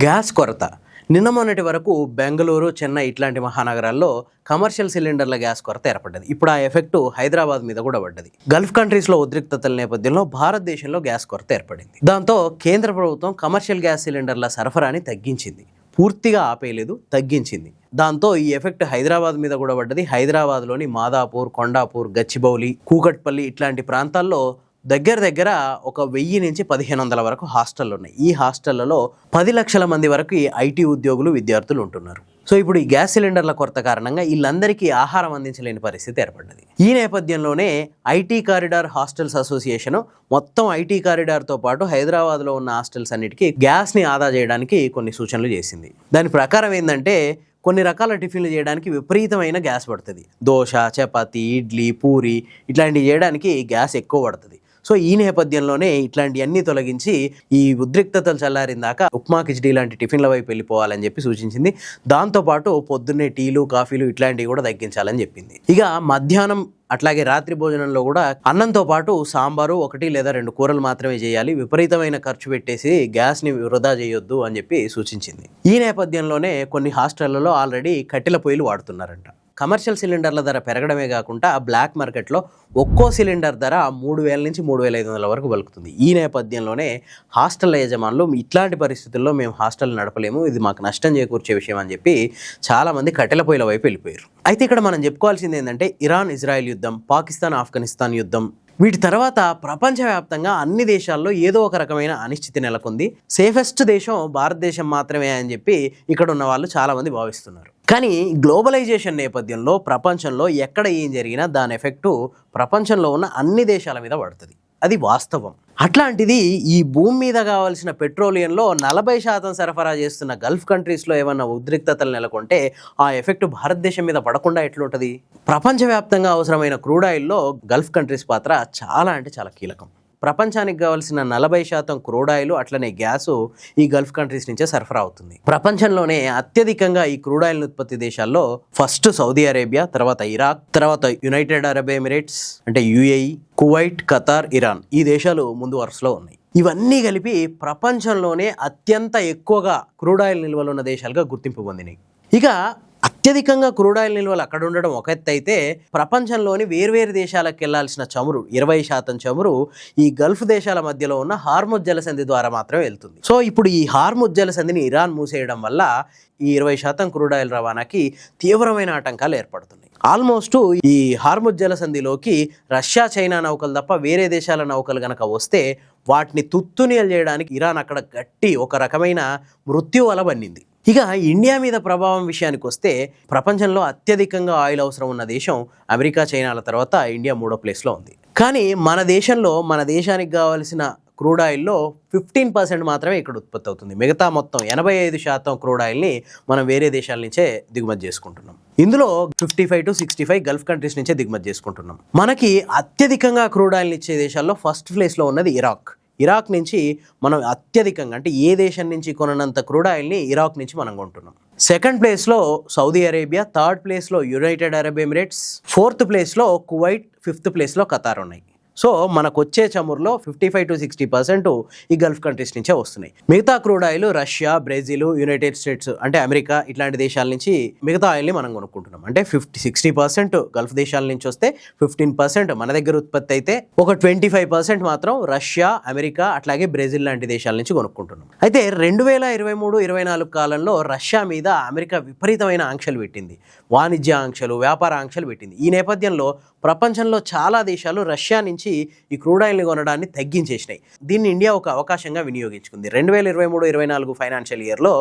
Gas కొరత నిన్న మొన్నటి వరకు బెంగళూరు, చెన్నై ఇట్లాంటి మహానగరాల్లో కమర్షియల్ సిలిండర్ల గ్యాస్ కొరత ఏర్పడ్డది. ఇప్పుడు ఆ ఎఫెక్ట్ హైదరాబాద్ మీద కూడా పడ్డది. గల్ఫ్ కంట్రీస్లో ఉద్రిక్తతల నేపథ్యంలో భారతదేశంలో గ్యాస్ కొరత ఏర్పడింది. దాంతో కేంద్ర ప్రభుత్వం కమర్షియల్ గ్యాస్ సిలిండర్ల సరఫరాని తగ్గించింది. పూర్తిగా ఆపేయలేదు, తగ్గించింది. దాంతో ఈ ఎఫెక్ట్ హైదరాబాద్ మీద కూడా పడ్డది. హైదరాబాద్లోని మాదాపూర్, కొండాపూర్, గచ్చిబౌలి, కూకట్పల్లి ఇట్లాంటి ప్రాంతాల్లో దగ్గర ఒక 1000 నుంచి 1500 వరకు హాస్టళ్ళు ఉన్నాయి. ఈ హాస్టళ్లలో 10 లక్షల మంది వరకు ఐటీ ఉద్యోగులు, విద్యార్థులు ఉంటున్నారు. సో ఇప్పుడు ఈ గ్యాస్ సిలిండర్ల కొరత కారణంగా వీళ్ళందరికీ ఆహారం అందించలేని పరిస్థితి ఏర్పడ్డది. ఈ నేపథ్యంలోనే ఐటీ కారిడార్ హాస్టల్స్ అసోసియేషన్ మొత్తం ఐటీ కారిడార్తో పాటు హైదరాబాద్లో ఉన్న హాస్టల్స్ అన్నిటికీ గ్యాస్ని ఆదా చేయడానికి కొన్ని సూచనలు చేసింది. దాని ప్రకారం ఏంటంటే కొన్ని రకాల టిఫిన్లు చేయడానికి విపరీతమైన గ్యాస్ పడుతుంది. దోశ, చపాతి, ఇడ్లీ, పూరి ఇట్లాంటివి చేయడానికి గ్యాస్ ఎక్కువ పడుతుంది. సో ఈ నేపథ్యంలోనే ఇట్లాంటివన్నీ తొలగించి ఈ ఉద్రిక్తతలు చల్లారిందాక ఉప్మా, కిచిడీ లాంటి టిఫిన్ల వైపు వెళ్ళిపోవాలని చెప్పి సూచించింది. దాంతోపాటు పొద్దున్నే టీలు, కాఫీలు ఇట్లాంటివి కూడా తగ్గించాలని చెప్పింది. ఇక మధ్యాహ్నం అట్లాగే రాత్రి భోజనంలో కూడా అన్నంతో పాటు సాంబారు 1 లేదా 2 కూరలు మాత్రమే చేయాలి. విపరీతమైన ఖర్చు పెట్టేసి గ్యాస్ని వృధా చేయొద్దు అని చెప్పి సూచించింది. ఈ నేపథ్యంలోనే కొన్ని హాస్టళ్లలో ఆల్రెడీ కట్టెల పొయ్యిలు వాడుతున్నారంట. కమర్షియల్ సిలిండర్ల ధర పెరగడమే కాకుండా బ్లాక్ మార్కెట్లో ఒక్కో సిలిండర్ ధర 3000 నుంచి 3500 వరకు పలుకుతుంది. ఈ నేపథ్యంలోనే హాస్టల్ యజమానులు ఇట్లాంటి పరిస్థితుల్లో మేము హాస్టల్ నడపలేము, ఇది మాకు నష్టం చేకూర్చే విషయం అని చెప్పి చాలామంది కట్టెల పొయ్యిల వైపు వెళ్ళిపోయారు. అయితే ఇక్కడ మనం చెప్పుకోవాల్సింది ఏంటంటే ఇరాన్ ఇజ్రాయెల్ యుద్ధం, పాకిస్తాన్ ఆఫ్ఘనిస్తాన్ యుద్ధం, వీటి తర్వాత ప్రపంచవ్యాప్తంగా అన్ని దేశాల్లో ఏదో ఒక రకమైన అనిశ్చితి నెలకొంది. సేఫెస్ట్ దేశం భారతదేశం మాత్రమే అని చెప్పి ఇక్కడ ఉన్న వాళ్ళు చాలామంది భావిస్తున్నారు. కానీ గ్లోబలైజేషన్ నేపథ్యంలో ప్రపంచంలో ఎక్కడ ఏం జరిగినా దాని ఎఫెక్టు ప్రపంచంలో ఉన్న అన్ని దేశాల మీద పడుతుంది. అది వాస్తవం. అట్లాంటిది ఈ భూమి మీద కావాల్సిన పెట్రోలియంలో 40% సరఫరా చేస్తున్న గల్ఫ్ కంట్రీస్లో ఏమన్నా ఉద్రిక్తతలు నెలకొంటే ఆ ఎఫెక్ట్ భారతదేశం మీద పడకుండా ఎట్లుంటుంది? ప్రపంచవ్యాప్తంగా అవసరమైన క్రూడ్ ఆయిల్లో గల్ఫ్ కంట్రీస్ పాత్ర చాలా అంటే చాలా కీలకం. ప్రపంచానికి కావాల్సిన 40% క్రూడ్ ఆయిల్ అట్లనే గ్యాసు ఈ గల్ఫ్ కంట్రీస్ నుంచే సరఫరా అవుతుంది. ప్రపంచంలోనే అత్యధికంగా ఈ క్రూడ్ ఆయిల్ ఉత్పత్తి దేశాల్లో ఫస్ట్ సౌదీ అరేబియా, తర్వాత ఇరాక్, తర్వాత యునైటెడ్ అరబ్ ఎమిరేట్స్ అంటే యుఏఈ, కువైట్, ఖతార్, ఇరాన్ ఈ దేశాలు ముందు వరుసలో ఉన్నాయి. ఇవన్నీ కలిపి ప్రపంచంలోనే అత్యంత ఎక్కువగా క్రూడ్ ఆయిల్ నిల్వలు ఉన్న దేశాలుగా గుర్తింపు పొందినాయి. ఇక అత్యధికంగా క్రూడ్ ఆయిల్ నిల్వలు అక్కడ ఉండడం ఒక ఎత్తు అయితే ప్రపంచంలోని వేర్వేరు దేశాలకు వెళ్లాల్సిన చమురు 20% చమురు ఈ గల్ఫ్ దేశాల మధ్యలో ఉన్న హార్ముజ్ జలసంధి ద్వారా మాత్రమే వెళ్తుంది. సో ఇప్పుడు ఈ హార్ముజ్ జలసంధిని ఇరాన్ మూసేయడం వల్ల ఈ 20% క్రూడ్ ఆయిల్ రవాణాకి తీవ్రమైన ఆటంకాలు ఏర్పడుతున్నాయి. ఆల్మోస్ట్ ఈ హార్ముజ్ జలసంధిలోకి రష్యా, చైనా నౌకలు తప్ప వేరే దేశాల నౌకలు గనక వస్తే వాటిని తుత్తునియలు చేయడానికి ఇరాన్ అక్కడ గట్టి ఒక రకమైన మృత్యు వల బన్నింది. ఇక ఇండియా మీద ప్రభావం విషయానికి వస్తే ప్రపంచంలో అత్యధికంగా ఆయిల్ అవసరం ఉన్న దేశం అమెరికా, చైనాల తర్వాత ఇండియా 3వ ప్లేస్లో ఉంది. కానీ మన దేశంలో మన దేశానికి కావాల్సిన క్రూడ్ ఆయిల్లో 15% మాత్రమే ఇక్కడ ఉత్పత్తి అవుతుంది. మిగతా మొత్తం 85% క్రూడ్ ఆయిల్ని మనం వేరే దేశాల నుంచే దిగుమతి చేసుకుంటున్నాం. ఇందులో 55 to 65 గల్ఫ్ కంట్రీస్ నుంచే దిగుమతి చేసుకుంటున్నాం. మనకి అత్యధికంగా క్రూడ్ ఆయిల్ని ఇచ్చే దేశాల్లో ఫస్ట్ ప్లేస్లో ఉన్నది ఇరాక్. ఇరాక్ నుంచి మనం అత్యధికంగా అంటే ఏ దేశం నుంచి కొనంత క్రూడ్ ఆయిల్ని ఇరాక్ నుంచి మనం కొంటున్నాం. సెకండ్ ప్లేస్లో సౌదీ అరేబియా, థర్డ్ ప్లేస్లో యునైటెడ్ అరబ్ ఎమిరేట్స్, 4th ప్లేస్లో కువైట్, 5th ప్లేస్లో ఖతార్ ఉన్నాయి. సో మనకు వచ్చే చమురులో 55 to 60% ఈ గల్ఫ్ కంట్రీస్ నుంచే వస్తున్నాయి. మిగతా crude oil Russia, Brazil, United states అంటే అమెరికా ఇట్లాంటి దేశాల నుంచి మిగతా ఆయిల్ని మనం కొనుక్కుంటున్నాం. అంటే 60% గల్ఫ్ దేశాల నుంచి వస్తే 15% మన దగ్గర ఉత్పత్తి అయితే ఒక 25% మాత్రం రష్యా, అమెరికా అట్లాగే బ్రెజిల్ లాంటి దేశాల నుంచి కొనుక్కుంటున్నాం. అయితే 2023-24 కాలంలో రష్యా మీద అమెరికా విపరీతమైన ఆంక్షలు పెట్టింది. వాణిజ్య ఆంక్షలు, వ్యాపార ఆంక్షలు పెట్టింది. ఈ నేపథ్యంలో ప్రపంచంలో చాలా దేశాలు రష్యా నుంచి ఈ క్రూడ్ ఆయిల్ని కొనడాన్ని తగ్గించేసినాయి. దీన్ని ఇండియా ఒక అవకాశంగా వినియోగించుకుంది. 2023-24 ఫైనాన్షియల్ ఇయర్లో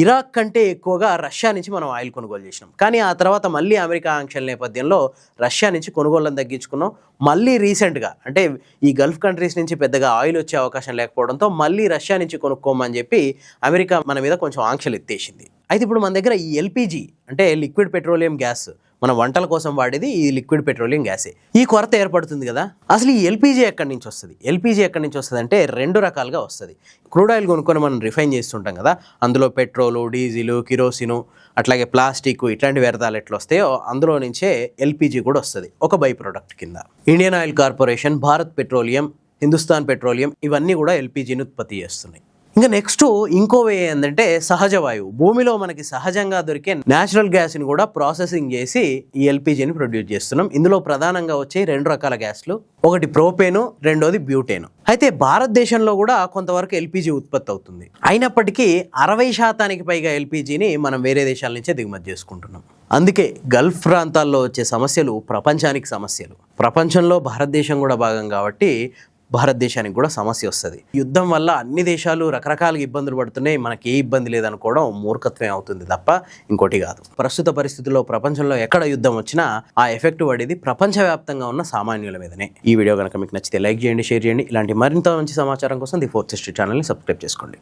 ఇరాక్ కంటే ఎక్కువగా రష్యా నుంచి మనం ఆయిల్ కొనుగోలు చేసినాం. కానీ ఆ తర్వాత మళ్ళీ అమెరికా ఆంక్షల నేపథ్యంలో రష్యా నుంచి కొనుగోళ్ళని తగ్గించుకున్నాం. మళ్ళీ రీసెంట్గా అంటే ఈ గల్ఫ్ కంట్రీస్ నుంచి పెద్దగా ఆయిల్ వచ్చే అవకాశం లేకపోవడంతో మళ్ళీ రష్యా నుంచి కొనుక్కోమని చెప్పి అమెరికా మన మీద కొంచెం ఆంక్షలు ఎత్తేసింది. అయితే ఇప్పుడు మన దగ్గర ఈ ఎల్పిజి అంటే లిక్విడ్ పెట్రోలియం గ్యాస్ మన వంటల కోసం వాడేది ఈ లిక్విడ్ పెట్రోలియం గ్యాసే. ఈ కొరత ఏర్పడుతుంది కదా, అసలు ఈ ఎల్పిజి ఎక్కడి నుంచి వస్తుంది? ఎల్పిజి ఎక్కడి నుంచి వస్తుంది అంటే 2 రకాలుగా వస్తుంది. క్రూడ్ ఆయిల్ కొనుక్కొని మనం రిఫైన్ చేస్తుంటాం కదా, అందులో పెట్రోలు, డీజిల్, కిరోసిన్ అట్లాగే ప్లాస్టిక్ ఇట్లాంటి వ్యర్థాలు ఎట్లా వస్తాయో అందులో నుంచే ఎల్పిజి కూడా వస్తుంది ఒక బై ప్రోడక్ట్ కింద. Indian oil corporation, Bharat petroleum, Hindustan petroleum ఇవన్నీ కూడా ఎల్పిజిని ఉత్పత్తి చేస్తున్నాయి. ఇంకా నెక్స్ట్ ఇంకో వే ఏంటంటే సహజ వాయువు. భూమిలో మనకి సహజంగా దొరికే న్యాచురల్ గ్యాస్ని కూడా ప్రాసెసింగ్ చేసి ఈ ఎల్పిజిని ప్రొడ్యూస్ చేస్తున్నాం. ఇందులో ప్రధానంగా వచ్చే 2 రకాల గ్యాస్లు, ఒకటి ప్రోపేను, రెండోది బ్యూటేను. అయితే భారతదేశంలో కూడా కొంతవరకు ఎల్పిజి ఉత్పత్తి అవుతుంది. అయినప్పటికీ 60% పైగా ఎల్పిజిని మనం వేరే దేశాల నుంచే దిగుమతి చేసుకుంటున్నాం. అందుకే గల్ఫ్ ప్రాంతాల్లో వచ్చే సమస్యలు ప్రపంచానికి సమస్యలు. ప్రపంచంలో భారతదేశం కూడా భాగం కాబట్టి భారతదేశానికి కూడా సమస్య వస్తుంది. యుద్ధం వల్ల అన్ని దేశాలు రకరకాలుగా ఇబ్బందులు పడుతున్నాయి, మనకి ఏ ఇబ్బంది లేదనుకోవడం మూర్ఖత్వమే అవుతుంది తప్ప ఇంకోటి కాదు. ప్రస్తుత పరిస్థితుల్లో ప్రపంచంలో ఎక్కడ యుద్ధం వచ్చినా ఆ ఎఫెక్ట్ పడేది ప్రపంచవ్యాప్తంగా ఉన్న సామాన్యుల మీదనే. ఈ వీడియో కనుక మీకు నచ్చితే లైక్ చేయండి, షేర్ చేయండి. ఇలాంటి మరింత మంచి సమాచారం కోసం ది ఫోర్త్ హిస్టరీ ఛానల్ని సబ్స్క్రైబ్ చేసుకోండి.